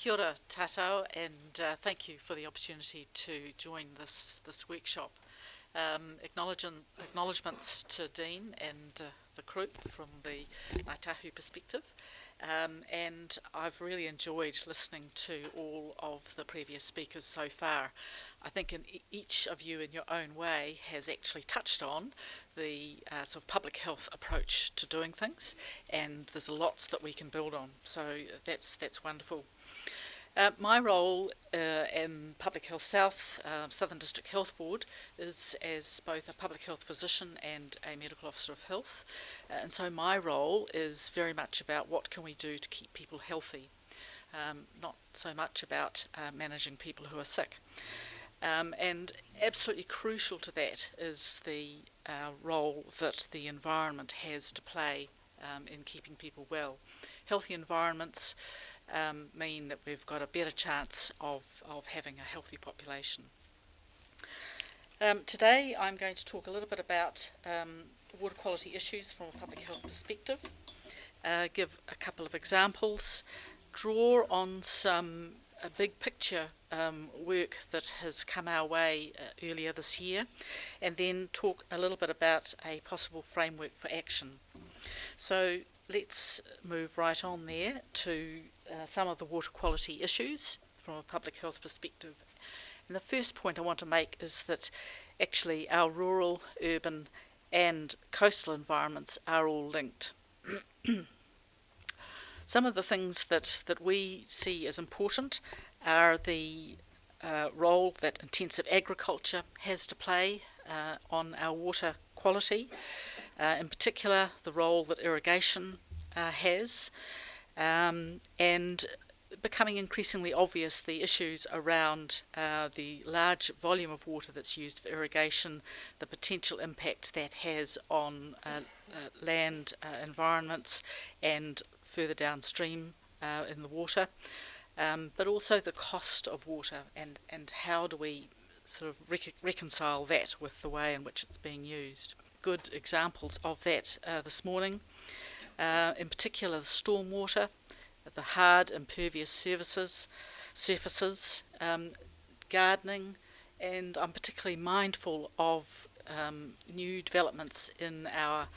Kia ora tātou, and thank you for the opportunity to join this workshop. Acknowledgements to Dean and the crew from the Ngāi Tahu perspective, and I've really enjoyed listening to all of the previous speakers so far. I think each of you in your own way has actually touched on the sort of public health approach to doing things, and there's lots that we can build on, so that's wonderful. My role in Public Health South, Southern District Health Board, is as both a public health physician and a medical officer of health, and so my role is very much about what can we do to keep people healthy, not so much about managing people who are sick. And absolutely crucial to that is the role that the environment has to play in keeping people well. Healthy environments mean that we've got a better chance of having a healthy population. Today I'm going to talk a little bit about water quality issues from a public health perspective, give a couple of examples, draw on some big picture work that has come our way earlier this year, and then talk a little bit about a possible framework for action. So let's move right on there to some of the water quality issues from a public health perspective. And the first point I want to make is that actually our rural, urban and coastal environments are all linked. Some of the things that we see as important are the role that intensive agriculture has to play on our water quality, in particular the role that irrigation has, and becoming increasingly obvious the issues around the large volume of water that's used for irrigation, the potential impact that has on land environments and further downstream in the water, but also the cost of water and how do we sort of reconcile that with the way in which it's being used. Good examples of that this morning, in particular the stormwater, the hard impervious surfaces, gardening, and I'm particularly mindful of new developments in our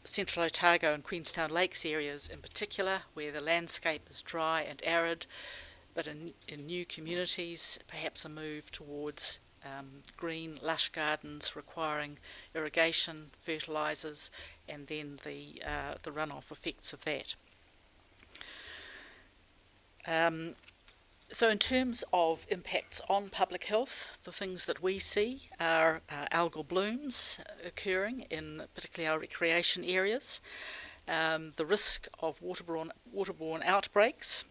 Central Otago and Queenstown Lakes areas in particular, where the landscape is dry and arid, but in new communities perhaps a move towards green, lush gardens requiring irrigation, fertilisers, and then the runoff effects of that. So in terms of impacts on public health, the things that we see are algal blooms occurring in particularly our recreation areas, the risk of waterborne outbreaks,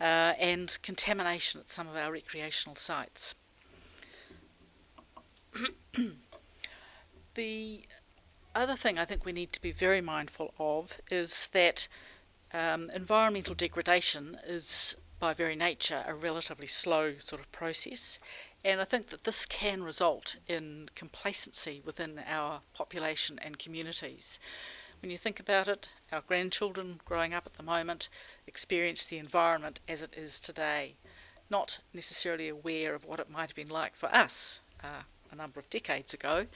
and contamination at some of our recreational sites. The other thing I think we need to be very mindful of is that environmental degradation is by very nature a relatively slow sort of process, and I think that this can result in complacency within our population and communities. When you think about it, our grandchildren growing up at the moment experience the environment as it is today, not necessarily aware of what it might have been like for us a number of decades ago,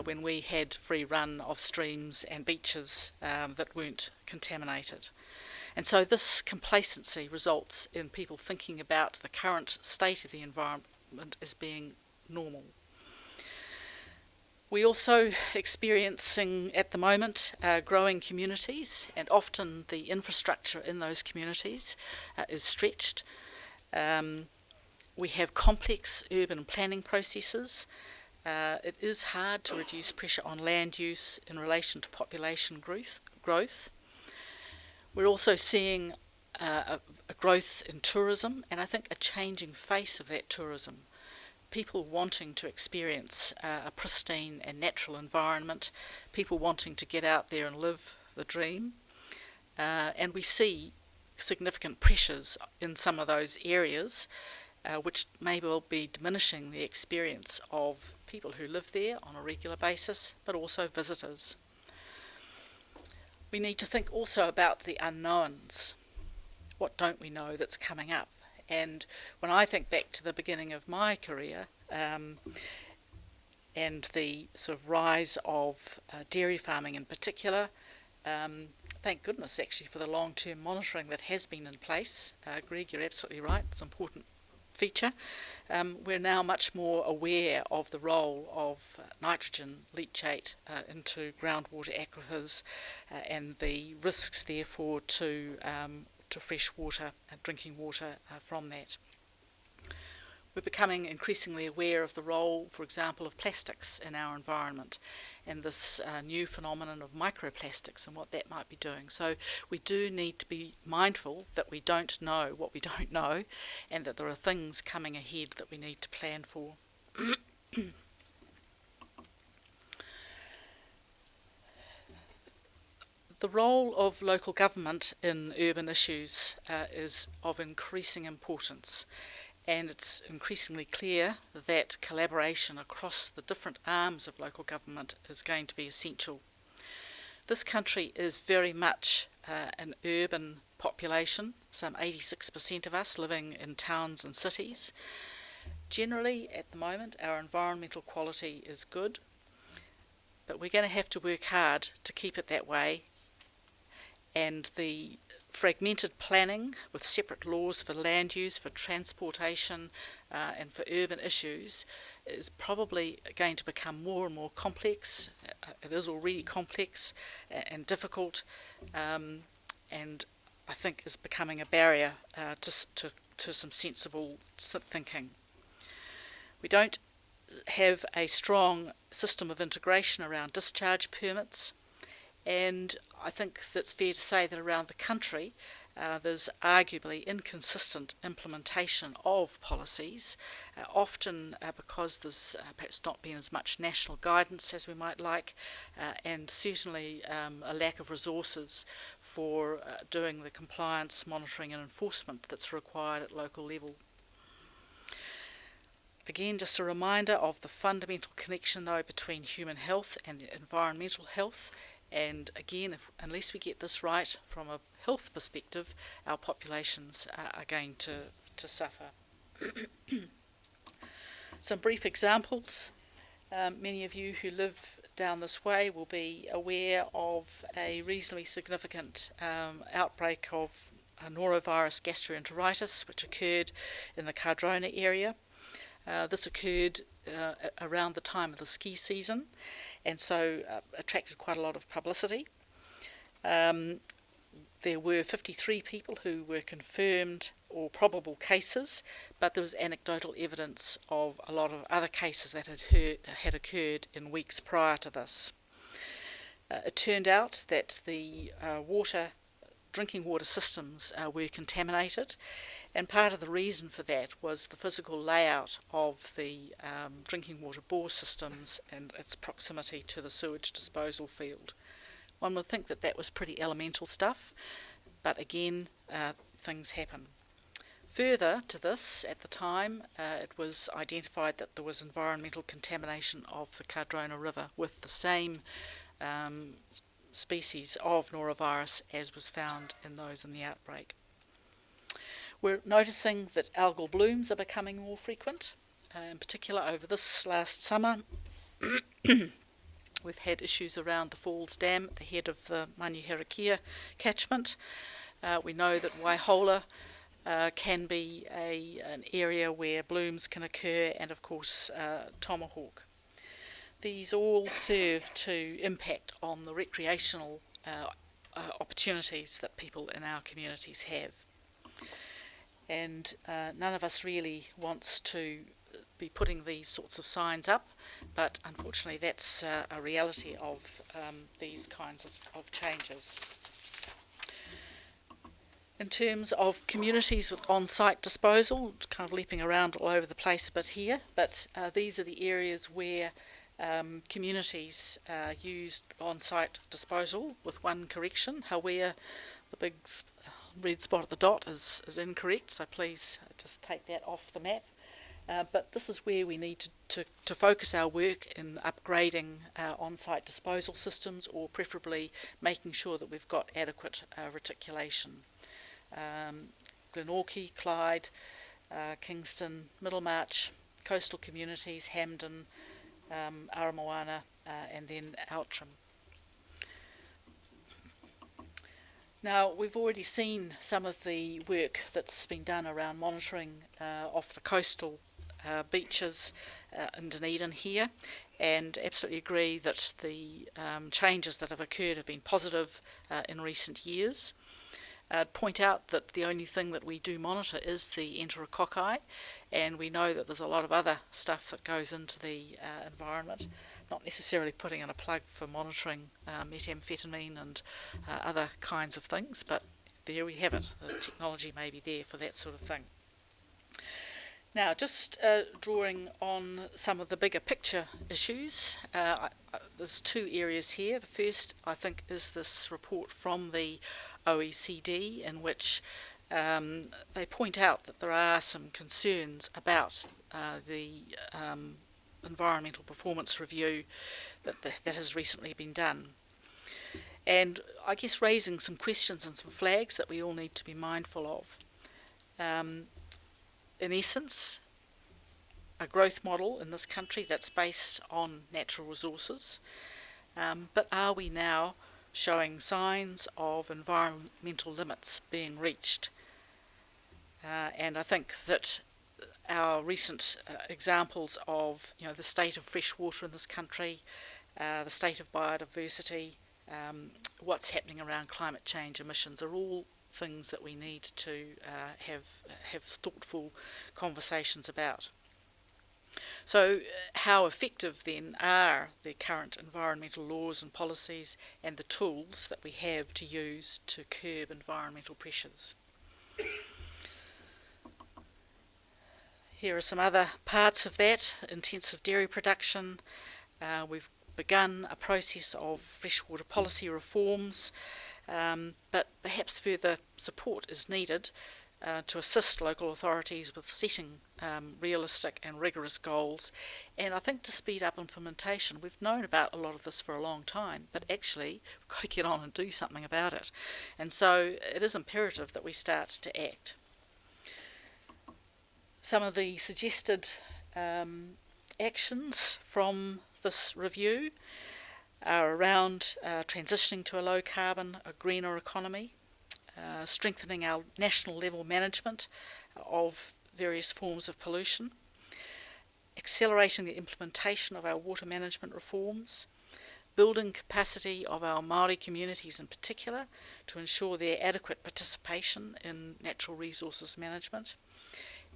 when we had free run of streams and beaches that weren't contaminated. And so this complacency results in people thinking about the current state of the environment as being normal. We're also experiencing at the moment growing communities, and often the infrastructure in those communities is stretched. We have complex urban planning processes. It is hard to reduce pressure on land use in relation to population growth. We're also seeing a growth in tourism, and I think a changing face of that tourism. People wanting to experience a pristine and natural environment, people wanting to get out there and live the dream, and we see significant pressures in some of those areas, which may well be diminishing the experience of people who live there on a regular basis, but also visitors. We need to think also about the unknowns. what don't we know that's coming up? And when I think back to the beginning of my career, and the sort of rise of dairy farming in particular, thank goodness actually for the long-term monitoring that has been in place. Greg, you're absolutely right, it's an important feature. We're now much more aware of the role of nitrogen leachate into groundwater aquifers and the risks therefore to fresh water and drinking water from that. We're becoming increasingly aware of the role, for example, of plastics in our environment and this new phenomenon of microplastics and what that might be doing. So we do need to be mindful that we don't know what we don't know, and that there are things coming ahead that we need to plan for. The role of local government in urban issues is of increasing importance. And it's increasingly clear that collaboration across the different arms of local government is going to be essential. This country is very much an urban population, some 86% of us living in towns and cities. Generally, at the moment, our environmental quality is good, but we're going to have to work hard to keep it that way, and the fragmented planning with separate laws for land use, for transportation and for urban issues is probably going to become more and more complex. It is already complex and difficult, and I think is becoming a barrier to some sensible thinking. We don't have a strong system of integration around discharge permits, and I think that's fair to say that around the country there's arguably inconsistent implementation of policies, often because there's perhaps not been as much national guidance as we might like, and certainly a lack of resources for doing the compliance, monitoring and enforcement that's required at local level. Again, just a reminder of the fundamental connection though between human health and environmental health. And again, unless we get this right from a health perspective, our populations are going to suffer. Some brief examples. Many of you who live down this way will be aware of a reasonably significant outbreak of norovirus gastroenteritis, which occurred in the Cardrona area. This occurred around the time of the ski season, and so attracted quite a lot of publicity. There were 53 people who were confirmed or probable cases, but there was anecdotal evidence of a lot of other cases that had occurred in weeks prior to this. It turned out that the drinking water systems were contaminated, and part of the reason for that was the physical layout of the drinking water bore systems and its proximity to the sewage disposal field. One would think that that was pretty elemental stuff, but again, things happen. Further to this, at the time, it was identified that there was environmental contamination of the Cardrona River with the same species of norovirus as was found in those in the outbreak. We're noticing that algal blooms are becoming more frequent, in particular over this last summer. We've had issues around the Falls Dam at the head of the Manuherikia catchment. We know that Waihola can be an area where blooms can occur, and of course Tomahawk. These all serve to impact on the recreational opportunities that people in our communities have. And none of us really wants to be putting these sorts of signs up, but unfortunately that's a reality of these kinds of changes. In terms of communities with on-site disposal, kind of leaping around all over the place a bit here, but these are the areas where communities used on-site disposal, with one correction. However, the big red spot at the dot is incorrect, so please just take that off the map. But this is where we need to focus our work in upgrading on-site disposal systems, or preferably making sure that we've got adequate reticulation. Glenorchy, Clyde, Kingston, Middlemarch, coastal communities, Hampden, Aramoana, and then Outram. Now, we've already seen some of the work that's been done around monitoring off the coastal beaches in Dunedin here, and absolutely agree that the changes that have occurred have been positive in recent years. Point out that the only thing that we do monitor is the enterococci, and we know that there's a lot of other stuff that goes into the environment, not necessarily putting in a plug for monitoring methamphetamine and other kinds of things, but there we have it. The technology may be there for that sort of thing. Now, just drawing on some of the bigger picture issues, there's two areas here. The first, I think, is this report from the OECD in which they point out that there are some concerns about the environmental performance review that has recently been done. And I guess raising some questions and some flags that we all need to be mindful of. In essence, a growth model in this country that's based on natural resources, but are we now showing signs of environmental limits being reached? And I think that our recent examples of the state of fresh water in this country, the state of biodiversity, what's happening around climate change emissions are all things that we need to have thoughtful conversations about. So how effective then are the current environmental laws and policies and the tools that we have to use to curb environmental pressures? Here are some other parts of that. Intensive dairy production. We've begun a process of freshwater policy reforms, but perhaps further support is needed to assist local authorities with setting realistic and rigorous goals, and I think to speed up implementation. We've known about a lot of this for a long time, but actually we've got to get on and do something about it, and so it is imperative that we start to act. Some of the suggested actions from this review are around transitioning to a low carbon, a greener economy, strengthening our national level management of various forms of pollution, accelerating the implementation of our water management reforms, building capacity of our Māori communities in particular to ensure their adequate participation in natural resources management,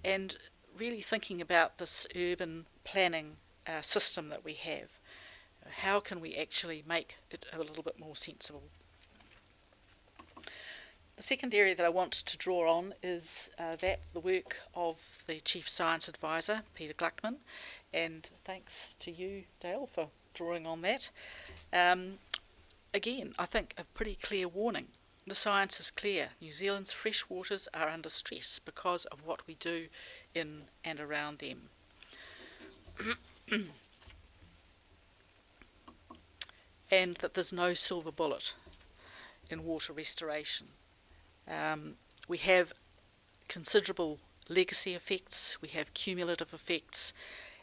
and really thinking about this urban planning system that we have. How can we actually make it a little bit more sensible? The second area that I want to draw on is the work of the Chief Science Advisor, Peter Gluckman, and thanks to you, Dale, for drawing on that. Again, I think a pretty clear warning. The science is clear. New Zealand's fresh waters are under stress because of what we do in and around them. And that there's no silver bullet in water restoration. We have considerable legacy effects, we have cumulative effects,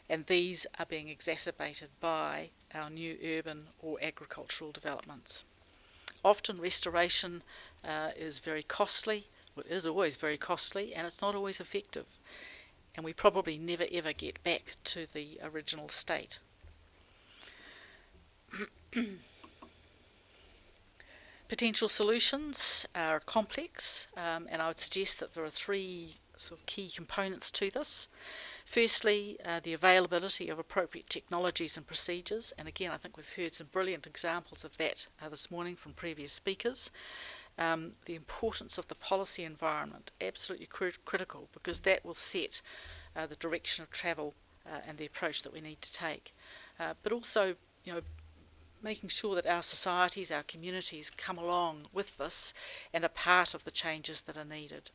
and these are being exacerbated by our new urban or agricultural developments. Often restoration is very costly, it is always very costly, and it's not always effective. And we probably never ever get back to the original state. Potential solutions are complex, and I would suggest that there are three sort of key components to this. Firstly, the availability of appropriate technologies and procedures, and again I think we've heard some brilliant examples of that this morning from previous speakers. The importance of the policy environment, absolutely critical, because that will set the direction of travel and the approach that we need to take. But also, making sure that our societies, our communities come along with this and are part of the changes that are needed.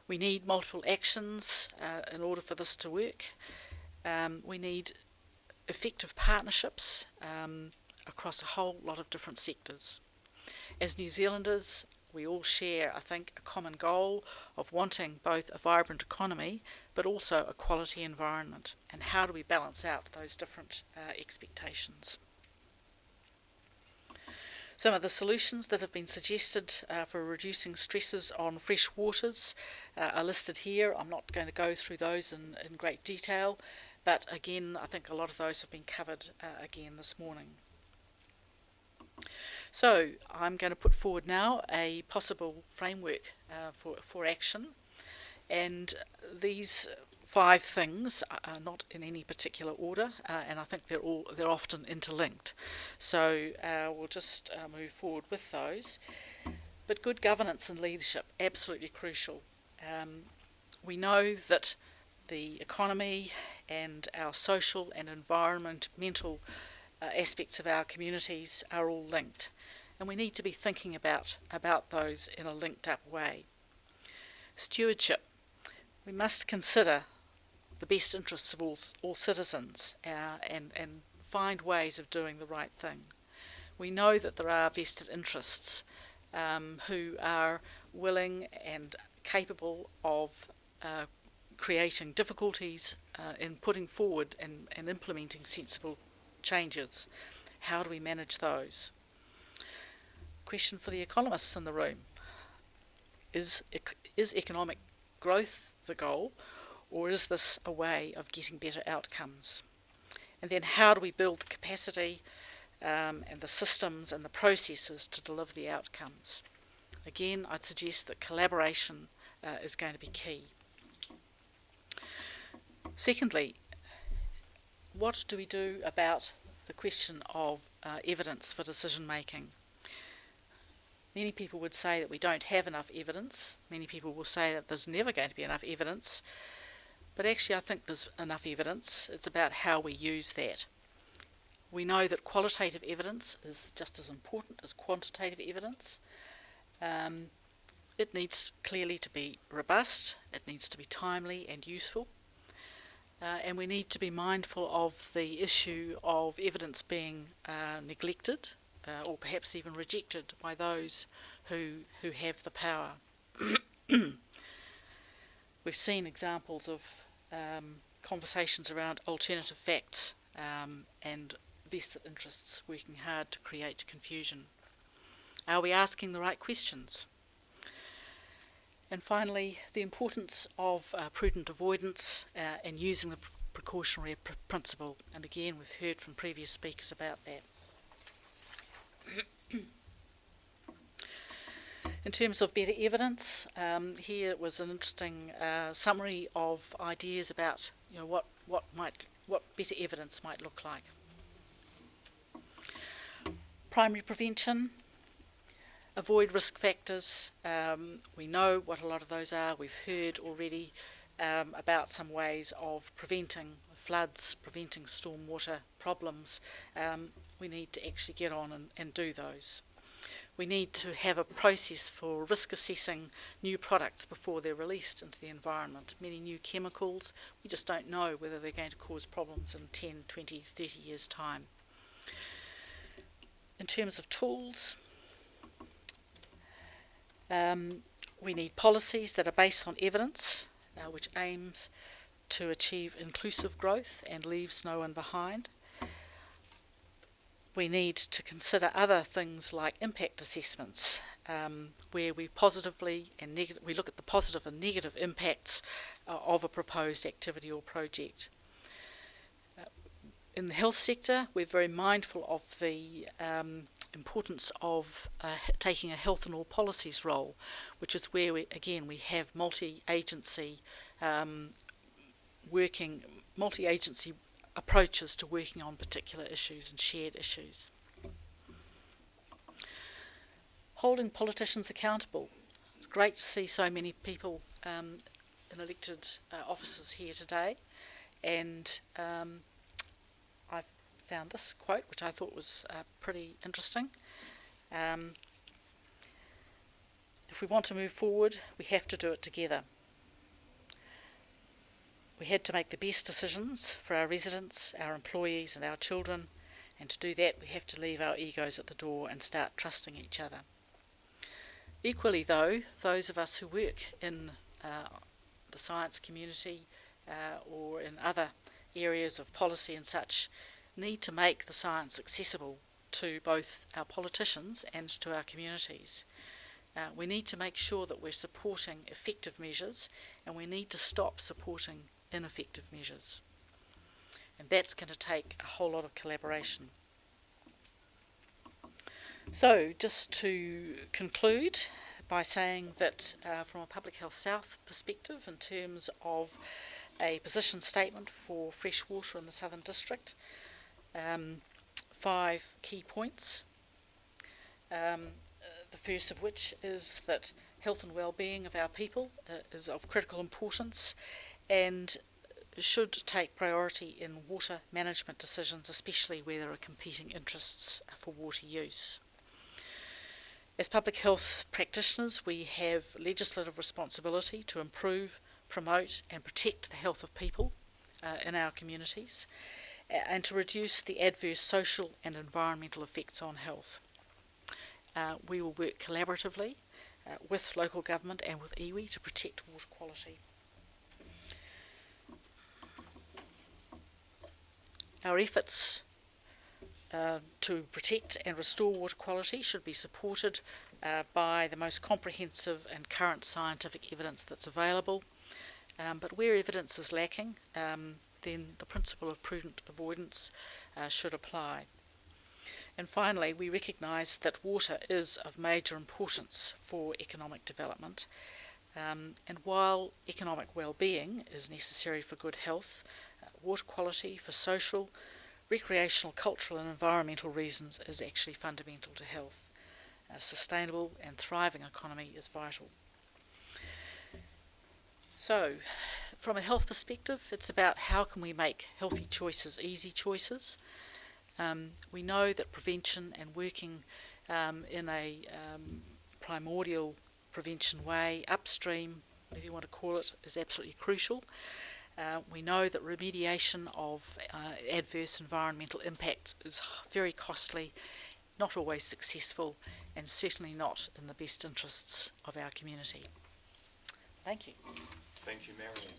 We need multiple actions in order for this to work. We need effective partnerships across a whole lot of different sectors. As New Zealanders, we all share, I think, a common goal of wanting both a vibrant economy but also a quality environment. And how do we balance out those different expectations? Some of the solutions that have been suggested for reducing stresses on fresh waters are listed here. I'm not going to go through those in great detail, but again, I think a lot of those have been covered again this morning. So I'm going to put forward now a possible framework for action, and these 5 things are not in any particular order, and I think they're often interlinked. So we'll just move forward with those. But good governance and leadership, absolutely crucial. We know that the economy and our social and environmental aspects of our communities are all linked, and we need to be thinking about those in a linked up way. Stewardship. We must consider the best interests of all citizens and find ways of doing the right thing. We know that there are vested interests who are willing and capable of creating difficulties in putting forward and implementing sensible changes. How do we manage those? Question for the economists in the room. Is economic growth the goal, or is this a way of getting better outcomes? And then how do we build the capacity and the systems and the processes to deliver the outcomes? Again, I'd suggest that collaboration is going to be key. Secondly, what do we do about the question of evidence for decision making? Many people would say that we don't have enough evidence. Many people will say that there's never going to be enough evidence. But actually I think there's enough evidence. It's about how we use that. We know that qualitative evidence is just as important as quantitative evidence. It needs clearly to be robust. It needs to be timely and useful. And we need to be mindful of the issue of evidence being neglected or perhaps even rejected by those who have the power. We've seen examples of conversations around alternative facts and vested interests working hard to create confusion. Are we asking the right questions? And finally, the importance of prudent avoidance and using the precautionary principle. And again, we've heard from previous speakers about that. In terms of better evidence, here was an interesting summary of ideas about what better evidence might look like. Primary prevention. Avoid risk factors. We know what a lot of those are. We've heard already about some ways of preventing floods, preventing stormwater problems. We need to actually get on and do those. We need to have a process for risk assessing new products before they're released into the environment. Many new chemicals, we just don't know whether they're going to cause problems in 10, 20, 30 years' time. In terms of tools, we need policies that are based on evidence, which aims to achieve inclusive growth and leaves no one behind. We need to consider other things like impact assessments, where we positively and we look at the positive and negative impacts of a proposed activity or project. In the health sector, we're very mindful of the importance of taking a health and all policies role, which is where we have multi-agency multi-agency approaches to working on particular issues and shared issues. Holding politicians accountable. It's great to see so many people in elected offices here today, and I found this quote, which I thought was pretty interesting. If we want to move forward, we have to do it together. We had to make the best decisions for our residents, our employees and our children, and to do that we have to leave our egos at the door and start trusting each other. Equally though, those of us who work in the science community or in other areas of policy and such need to make the science accessible to both our politicians and to our communities. We need to make sure that we're supporting effective measures, and we need to stop supporting ineffective measures. And that's going to take a whole lot of collaboration. So, just to conclude by saying that from a Public Health South perspective, in terms of a position statement for fresh water in the Southern District, 5 key points. The first of which is that health and well-being of our people is of critical importance and should take priority in water management decisions, especially where there are competing interests for water use. As public health practitioners, we have legislative responsibility to improve, promote and protect the health of people in our communities and to reduce the adverse social and environmental effects on health. We will work collaboratively with local government and with iwi to protect water quality. Our efforts to protect and restore water quality should be supported by the most comprehensive and current scientific evidence that's available. But where evidence is lacking, then the principle of prudent avoidance should apply. And finally, we recognise that water is of major importance for economic development. And while economic well-being is necessary for good health, water quality for social, recreational, cultural and environmental reasons is actually fundamental to health. A sustainable and thriving economy is vital. So, from a health perspective, it's about how can we make healthy choices easy choices. We know that prevention and working in a primordial prevention way, upstream, whatever you want to call it, is absolutely crucial. We know that remediation of adverse environmental impacts is very costly, not always successful, and certainly not in the best interests of our community. Thank you. Thank you, Marion.